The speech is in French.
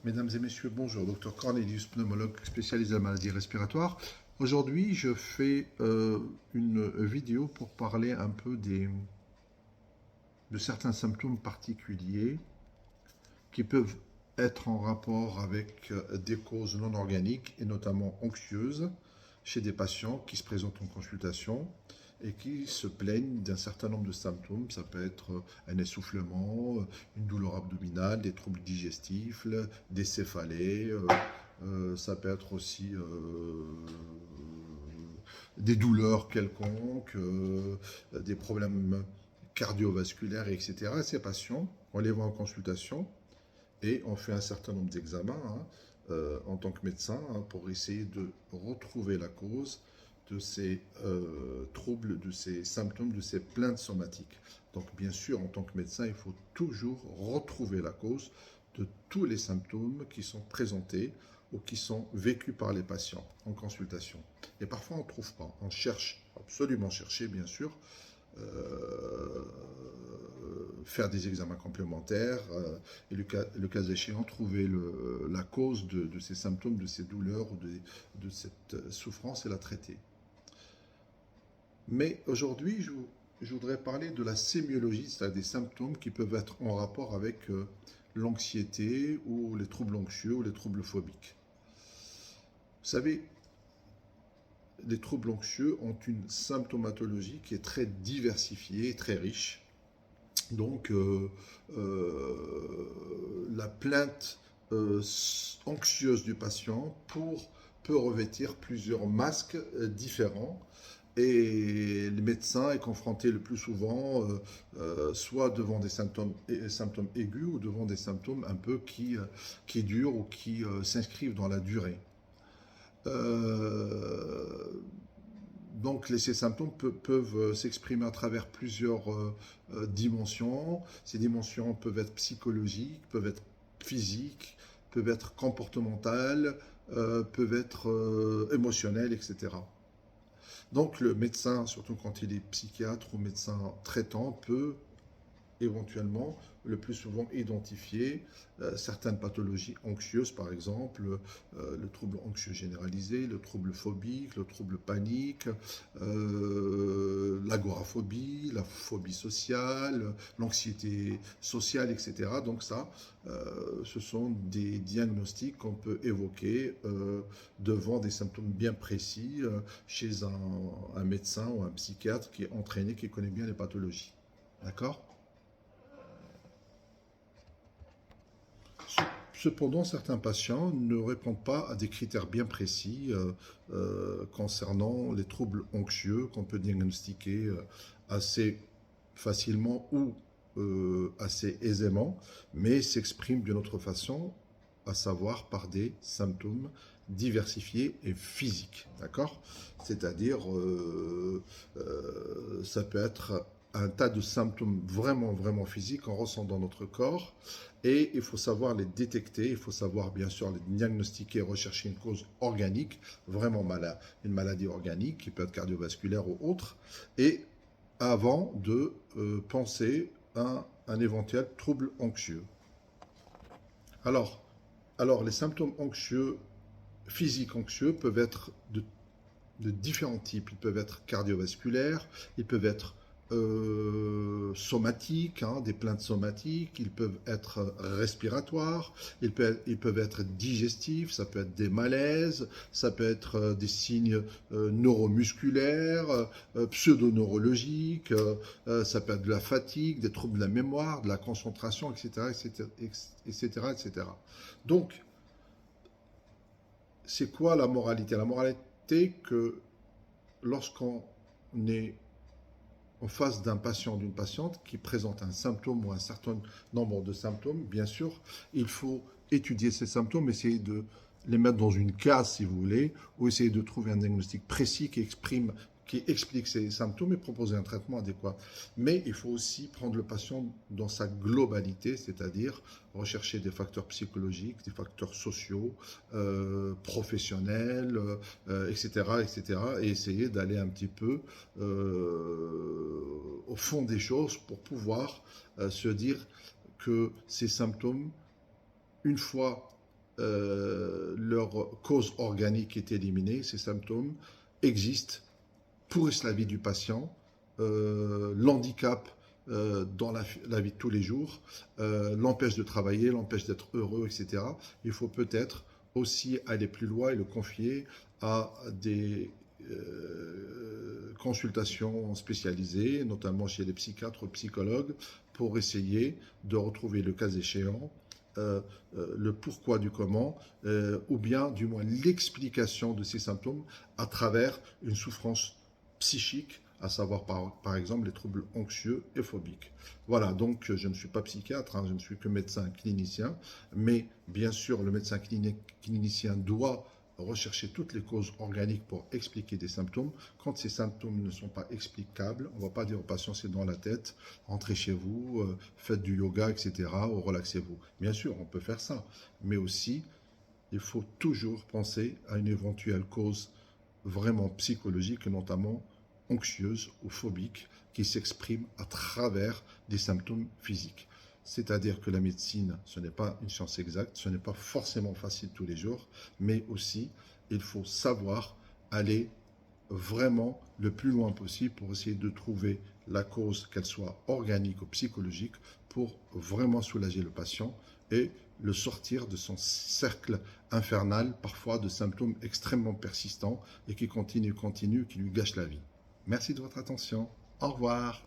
Mesdames et messieurs, bonjour. Dr Cornelius, pneumologue spécialiste de la maladie respiratoire. Aujourd'hui, je fais une vidéo pour parler un peu de certains symptômes particuliers qui peuvent être en rapport avec des causes non organiques et notamment anxieuses chez des patients qui se présentent en consultation et qui se plaignent d'un certain nombre de symptômes. Ça peut être un essoufflement, une douleur abdominale, des troubles digestifs, des céphalées, ça peut être aussi des douleurs quelconques, des problèmes cardiovasculaires, etc. Ces patients, on les voit en consultation et on fait un certain nombre d'examens en tant que médecin pour essayer de retrouver la cause de ces troubles, de ces symptômes, de ces plaintes somatiques. Donc bien sûr, en tant que médecin, il faut toujours retrouver la cause de tous les symptômes qui sont présentés ou qui sont vécus par les patients en consultation. Et parfois, on ne trouve pas. On cherche, absolument chercher, bien sûr, faire des examens complémentaires et le cas échéant trouver la cause de ces symptômes, de ces douleurs ou de cette souffrance et la traiter. Mais aujourd'hui, je voudrais parler de la sémiologie, c'est-à-dire des symptômes qui peuvent être en rapport avec l'anxiété ou les troubles anxieux ou les troubles phobiques. Vous savez, les troubles anxieux ont une symptomatologie qui est très diversifiée, très riche. Donc, la plainte anxieuse du patient peut revêtir plusieurs masques différents. Et le médecin est confronté le plus souvent soit devant des symptômes aigus ou devant des symptômes un peu qui durent ou qui s'inscrivent dans la durée. Donc ces symptômes peuvent s'exprimer à travers plusieurs dimensions. Ces dimensions peuvent être psychologiques, peuvent être physiques, peuvent être comportementales, peuvent être émotionnelles, etc. Donc le médecin, surtout quand il est psychiatre ou médecin traitant, peut éventuellement, le plus souvent identifier certaines pathologies anxieuses, par exemple le trouble anxieux généralisé, le trouble phobique, le trouble panique, l'agoraphobie, la phobie sociale, l'anxiété sociale, etc. Donc ça, ce sont des diagnostics qu'on peut évoquer devant des symptômes bien précis chez un médecin ou un psychiatre qui est entraîné, qui connaît bien les pathologies. D'accord ? Cependant, certains patients ne répondent pas à des critères bien précis concernant les troubles anxieux qu'on peut diagnostiquer assez facilement ou assez aisément, mais s'expriment d'une autre façon, à savoir par des symptômes diversifiés et physiques, d'accord? C'est-à-dire, ça peut être un tas de symptômes vraiment, vraiment physiques qu'on ressent dans notre corps et il faut savoir les détecter, il faut savoir bien sûr les diagnostiquer, rechercher une cause organique, vraiment malade, une maladie organique qui peut être cardiovasculaire ou autre, et avant de penser à un éventuel trouble anxieux. Alors, les symptômes anxieux, physiques anxieux, peuvent être de différents types. Ils peuvent être cardiovasculaires, ils peuvent être somatiques, des plaintes somatiques, ils peuvent être respiratoires, ils peuvent être digestifs, ça peut être des malaises, ça peut être des signes neuromusculaires, pseudoneurologiques, ça peut être de la fatigue, des troubles de la mémoire, de la concentration, etc., etc., etc., etc. Donc, c'est quoi la moralité? La moralité que lorsqu'on est en face d'un patient, d'une patiente qui présente un symptôme ou un certain nombre de symptômes, bien sûr, il faut étudier ces symptômes, essayer de les mettre dans une case, si vous voulez, ou essayer de trouver un diagnostic précis qui explique ces symptômes et proposer un traitement adéquat. Mais il faut aussi prendre le patient dans sa globalité, c'est-à-dire rechercher des facteurs psychologiques, des facteurs sociaux, professionnels, etc., etc., et essayer d'aller un petit peu au fond des choses pour pouvoir se dire que ces symptômes, une fois leur cause organique est éliminée, ces symptômes existent, pourrissent la vie du patient, l'handicap dans la vie de tous les jours, l'empêche de travailler, l'empêche d'être heureux, etc. Il faut peut-être aussi aller plus loin et le confier à des consultations spécialisées, notamment chez les psychiatres ou psychologues, pour essayer de retrouver le cas échéant le pourquoi du comment, ou bien du moins l'explication de ces symptômes à travers une souffrance psychique, à savoir par exemple les troubles anxieux et phobiques. Voilà, donc je ne suis pas psychiatre, hein, je ne suis que médecin clinicien, mais bien sûr le médecin clinicien doit rechercher toutes les causes organiques pour expliquer des symptômes. Quand ces symptômes ne sont pas explicables, on ne va pas dire au patient c'est dans la tête, rentrez chez vous, faites du yoga, etc., ou relaxez-vous. Bien sûr, on peut faire ça, mais aussi, il faut toujours penser à une éventuelle cause vraiment psychologique, et notamment anxieuse ou phobique, qui s'exprime à travers des symptômes physiques. C'est-à-dire que la médecine, ce n'est pas une science exacte, ce n'est pas forcément facile tous les jours, mais aussi, il faut savoir aller vraiment le plus loin possible pour essayer de trouver la cause, qu'elle soit organique ou psychologique, pour vraiment soulager le patient et le sortir de son cercle infernal, parfois de symptômes extrêmement persistants et qui continuent, qui lui gâchent la vie. Merci de votre attention. Au revoir.